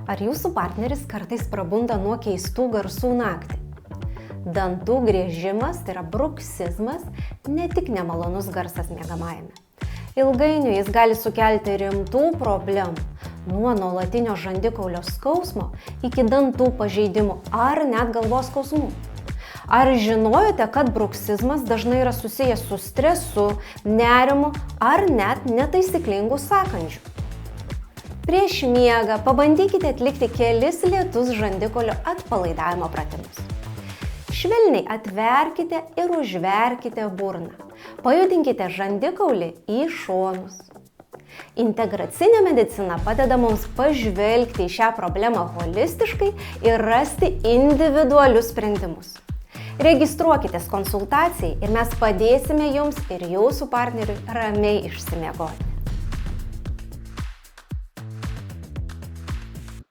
Ar jūsų partneris kartais prabunda nuo keistų garsų naktį? Dantų griežimas, tai yra bruksizmas, ne tik nemalonus garsas miegamajame. Ilgainiui jis gali sukelti rimtų problemų, nuo nuolatinio žandikaulio skausmo iki dantų pažeidimų ar net galvos skausmų. Ar žinojote, kad bruksizmas dažnai yra susijęs su stresu, nerimu ar net netaisyklingu sąkandžiu? Prieš miegą pabandykite atlikti kelis lėtus žandikaulio atpalaidavimo pratimus. Švelniai atverkite ir užverkite burną. Pajudinkite žandikaulį į šonus. Integracinė medicina padeda mums pažvelgti į šią problemą holistiškai ir rasti individualius sprendimus. Registruokitės konsultacijai ir mes padėsime jums ir jūsų partneriui ramiai išsimiegoti.